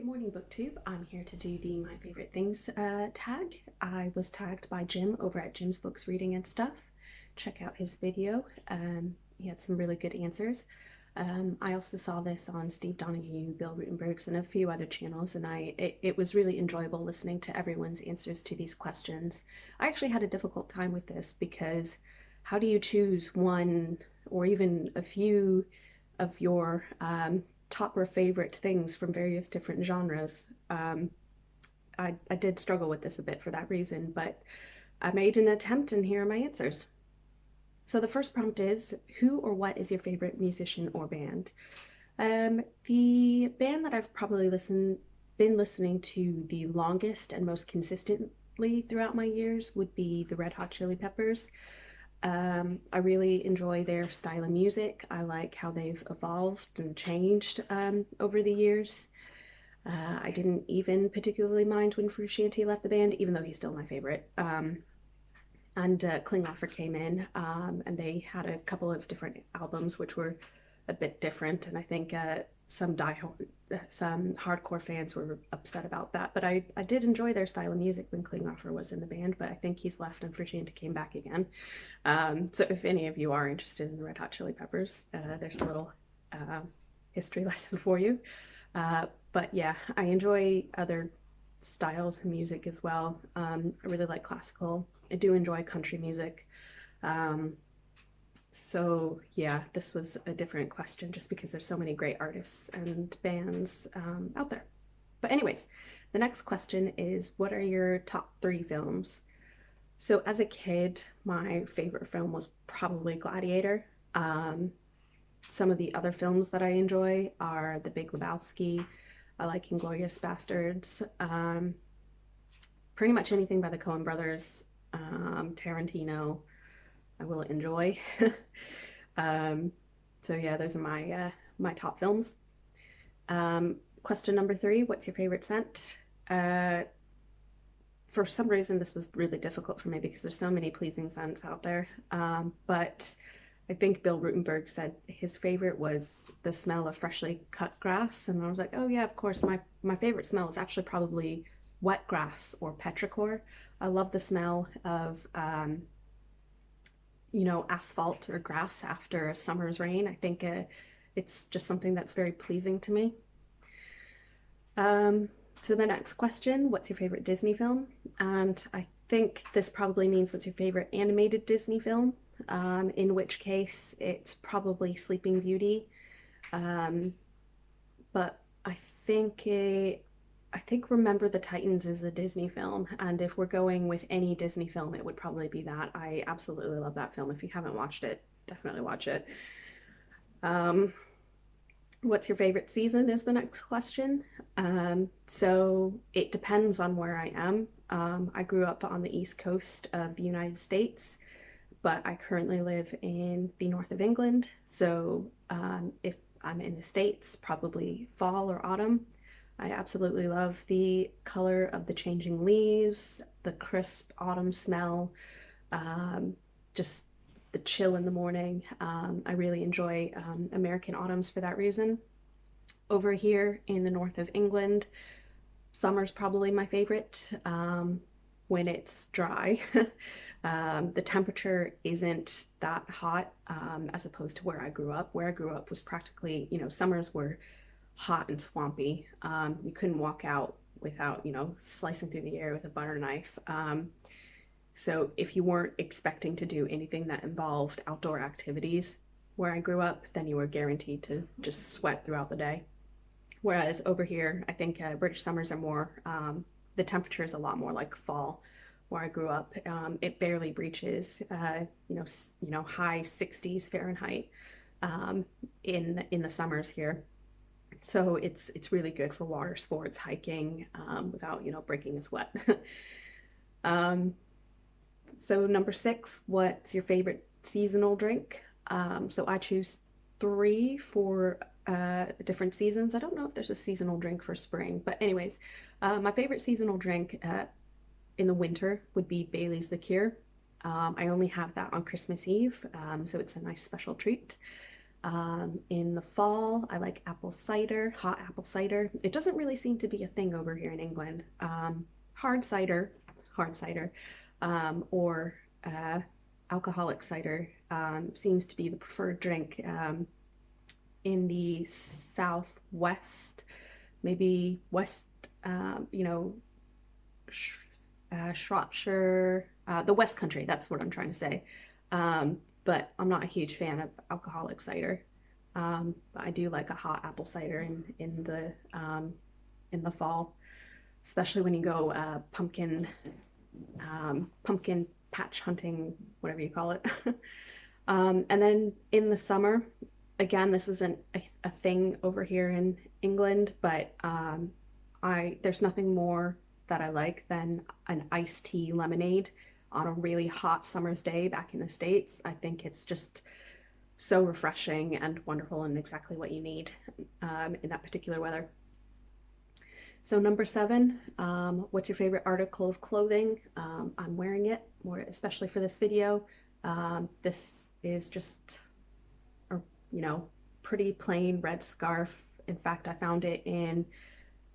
morning, BookTube. I'm here to do the My Favorite Things tag. I was tagged by Jim over at Jim's Books Reading and Stuff. Check out his video. He had some really good answers. I also saw this on Steve Donahue, Bill Rutenberg's, and a few other channels, and it was really enjoyable listening to everyone's answers to these questions. I actually had a difficult time with this because how do you choose one or even a few of your top or favorite things from various different genres? I did struggle with this a bit for that reason, but I made an attempt and here are my answers. So the first prompt is, who or what is your favorite musician or band? The band that I've probably been listening to the longest and most consistently throughout my years would be the Red Hot Chili Peppers. I really enjoy their style of music. I like how they've evolved and changed over the years. I didn't even particularly mind when Frusciante left the band, even though he's still my favorite. And Klinghoffer came in, and they had a couple of different albums which were a bit different, and I think some hardcore fans were upset about that. But I did enjoy their style of music when Klinghoffer was in the band, but I think he's left and Frusciante came back again. So if any of you are interested in the Red Hot Chili Peppers, there's a little history lesson for you. But yeah, I enjoy other styles of music as well. I really like classical. I do enjoy country music. So yeah, this was a different question just because there's so many great artists and bands out there. But anyways, the next question is, what are your top 3 films? So as a kid, my favorite film was probably Gladiator. Some of the other films that I enjoy are The Big Lebowski. I like Inglourious Basterds. Pretty much anything by the Coen brothers, Tarantino, I will enjoy. So yeah, those are my top films. Question number 3, what's your favorite scent? For some reason, this was really difficult for me because there's so many pleasing scents out there. But I think Bill Rutenberg said his favorite was the smell of freshly cut grass. And I was like, oh yeah, of course. My favorite smell is actually probably wet grass or petrichor. I love the smell of, asphalt or grass after a summer's rain. I think it's just something that's very pleasing to me. So the next question, what's your favorite Disney film? And I think this probably means what's your favorite animated Disney film, in which case it's probably Sleeping Beauty. But I think Remember the Titans is a Disney film, and if we're going with any Disney film, it would probably be that. I absolutely love that film. If you haven't watched it, definitely watch it. What's your favorite season is the next question. So it depends on where I am. I grew up on the East Coast of the United States, but I currently live in the north of England. So if I'm in the States, probably fall or autumn. I absolutely love the color of the changing leaves, the crisp autumn smell, just the chill in the morning. I really enjoy American autumns for that reason. Over here in the north of England, summer's probably my favorite when it's dry. The temperature isn't that hot as opposed to where I grew up. Where I grew up was practically, summers were hot and swampy. You couldn't walk out without, slicing through the air with a butter knife. So if you weren't expecting to do anything that involved outdoor activities where I grew up, then you were guaranteed to just sweat throughout the day. Whereas over here, I think British summers are more, the temperature is a lot more like fall where I grew up. It barely breaches, high 60s Fahrenheit in the summers here. So it's really good for water sports, hiking, without, breaking a sweat. So number 6, what's your favorite seasonal drink? So I choose 3 for different seasons. I don't know if there's a seasonal drink for spring, but anyways, my favorite seasonal drink in the winter would be Bailey's Liqueur. I only have that on Christmas Eve, so it's a nice special treat. In the fall, I like apple cider, hot apple cider. It doesn't really seem to be a thing over here in England. Hard cider, hard cider, or alcoholic cider seems to be the preferred drink in the southwest, maybe west, you know, Shropshire, the West Country. That's what I'm trying to say. But I'm not a huge fan of alcoholic cider. But I do like a hot apple cider in the fall, especially when you go pumpkin patch hunting, whatever you call it. And then in the summer, again, this isn't a thing over here in England, but there's nothing more that I like than an iced tea lemonade on a really hot summer's day back in the States. I think it's just so refreshing and wonderful and exactly what you need in that particular weather. So number 7, what's your favorite article of clothing? I'm wearing it, more especially for this video. This is just a, you know, pretty plain red scarf. In fact, I found it in,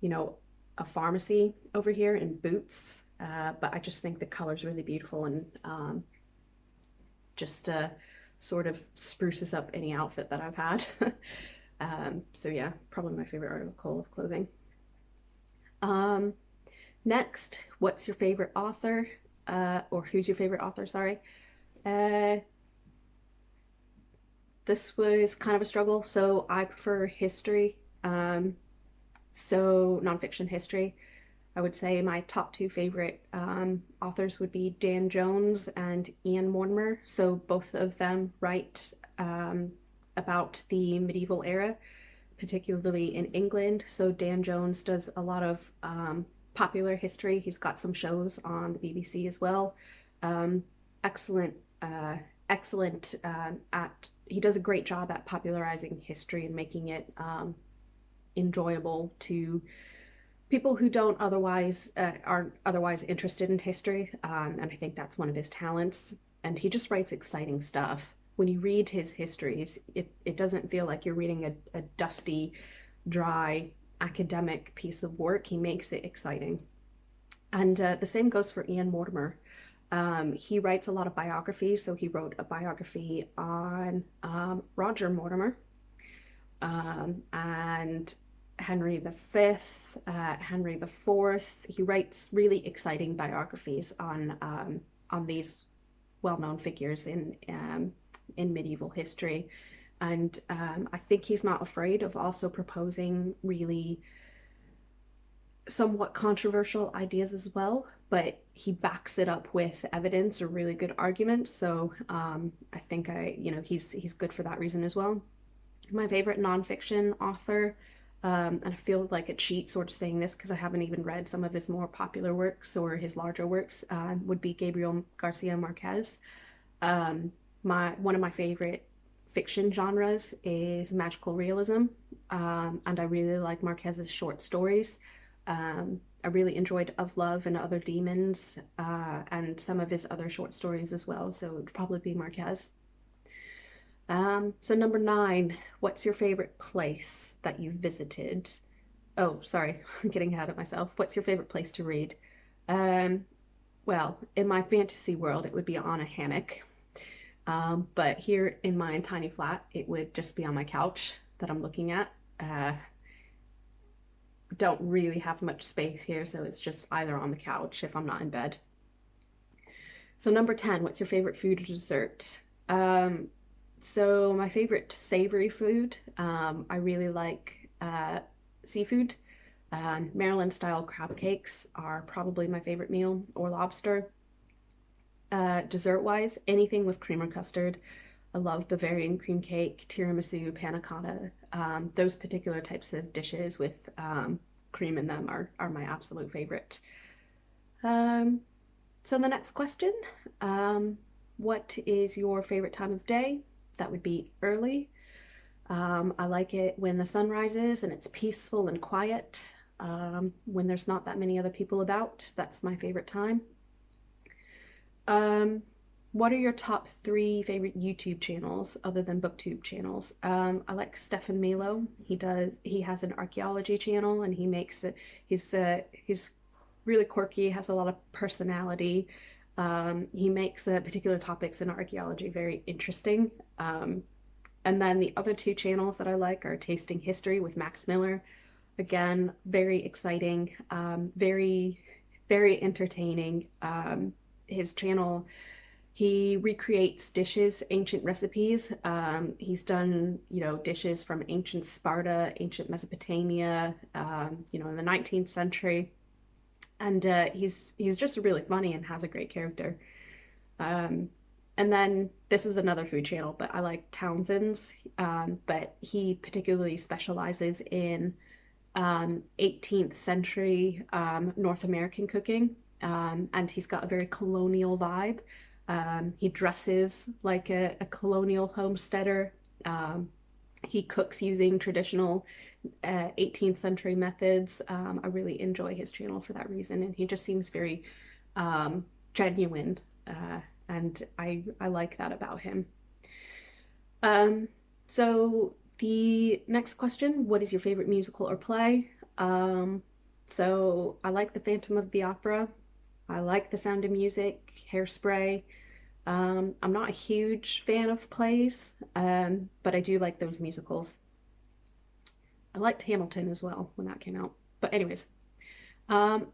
you know, a pharmacy over here in Boots, but I just think the color's really beautiful and just sort of spruces up any outfit that I've had. So yeah, probably my favorite article of clothing. Next, what's your favorite author? Or who's your favorite author, sorry. This was kind of a struggle, so I prefer history. So nonfiction history. I would say my top 2 favorite authors would be Dan Jones and Ian Mortimer. So both of them write about the medieval era, particularly in England. So Dan Jones does a lot of popular history. He's got some shows on the BBC as well. Excellent he does a great job at popularizing history and making it enjoyable to people who don't otherwise aren't otherwise interested in history, and I think that's one of his talents. And he just writes exciting stuff. When you read his histories, it doesn't feel like you're reading a dusty, dry academic piece of work. He makes it exciting. And the same goes for Ian Mortimer. He writes a lot of biographies, so he wrote a biography on Roger Mortimer, and Henry V, Henry IV. He writes really exciting biographies on these well-known figures in medieval history. And I think he's not afraid of also proposing really somewhat controversial ideas as well, but he backs it up with evidence or really good arguments. So I think he's good for that reason as well. My favorite nonfiction author, and I feel like a cheat sort of saying this because I haven't even read some of his more popular works or his larger works, would be Gabriel Garcia Marquez. One of my favorite fiction genres is magical realism, and I really like Marquez's short stories. I really enjoyed Of Love and Other Demons, and some of his other short stories as well, so it would probably be Marquez. So number 9, what's your favorite place that you've visited? Oh, sorry, I'm getting ahead of myself. What's your favorite place to read? Well, in my fantasy world, it would be on a hammock. But here in my tiny flat, it would just be on my couch that I'm looking at. Don't really have much space here, so it's just either on the couch if I'm not in bed. So number 10, what's your favorite food or dessert? So my favorite savory food, I really like seafood. Maryland style crab cakes are probably my favorite meal, or lobster. Dessert wise, anything with cream or custard. I love Bavarian cream cake, tiramisu, panna cotta. Those particular types of dishes with cream in them are my absolute favorite. So the next question, what is your favorite time of day? That would be early. I like it when the sun rises and it's peaceful and quiet. When there's not that many other people about, that's my favorite time. What are your top three favorite YouTube channels other than BookTube channels? I like Stefan Milo. He has an archaeology channel and he makes it, he's really quirky, has a lot of personality. He makes particular topics in archaeology very interesting. And then the other two channels that I like are Tasting History with Max Miller. Again, very exciting, very entertaining. His channel, he recreates dishes, ancient recipes. He's done, dishes from ancient Sparta, ancient Mesopotamia, in the 19th century. And he's just really funny and has a great character. Um, and then this is another food channel, but I like Townsend's. But he particularly specializes in 18th century North American cooking. And he's got a very colonial vibe. He dresses like a colonial homesteader. He cooks using traditional 18th century methods. I really enjoy his channel for that reason, and he just seems very genuine, and I like that about him. So the next question, what is your favorite musical or play? So I like The Phantom of the Opera. I like The Sound of Music, Hairspray. I'm not a huge fan of plays, but I do like those musicals. I liked Hamilton as well when that came out. But anyways, um,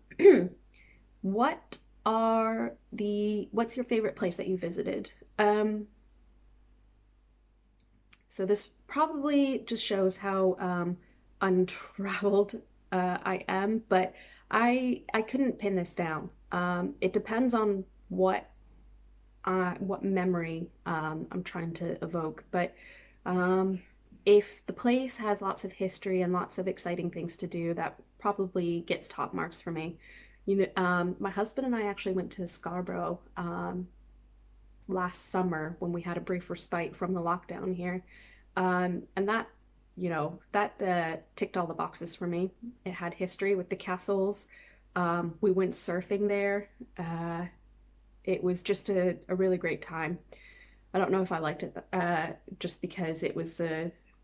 what's your favorite place that you visited? So this probably just shows how untraveled I am, but I couldn't pin this down. It depends on what memory I'm trying to evoke. But if the place has lots of history and lots of exciting things to do, that probably gets top marks for me. My husband and I actually went to Scarborough last summer when we had a brief respite from the lockdown here. And that ticked all the boxes for me. It had history with the castles. We went surfing there. It was just a really great time. I don't know if I liked it just because it was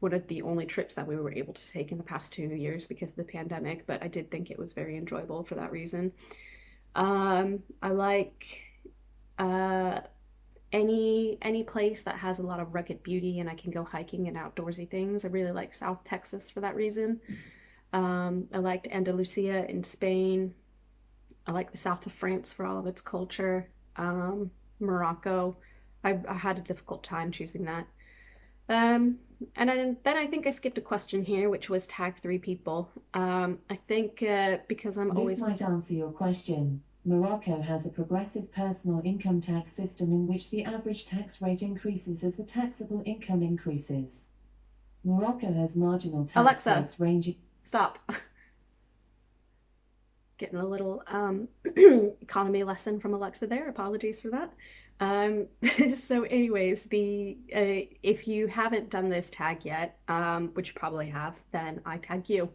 one of the only trips that we were able to take in the past 2 years because of the pandemic, but I did think it was very enjoyable for that reason. I like uh, any place that has a lot of rugged beauty and I can go hiking and outdoorsy things. I really like South Texas for that reason. I liked Andalusia in Spain. I like the south of France for all of its culture. Morocco. I had a difficult time choosing that. Um, and then I think I skipped a question here, which was tag three people. I think because I'm This always might answer your question. Morocco has a progressive personal income tax system in which the average tax rate increases as the taxable income increases. Morocco has marginal tax Alexa, rates ranging. stop. Getting a little economy lesson from Alexa there. Apologies for that. Um, so, anyways, the if you haven't done this tag yet, which you probably have, then I tag you.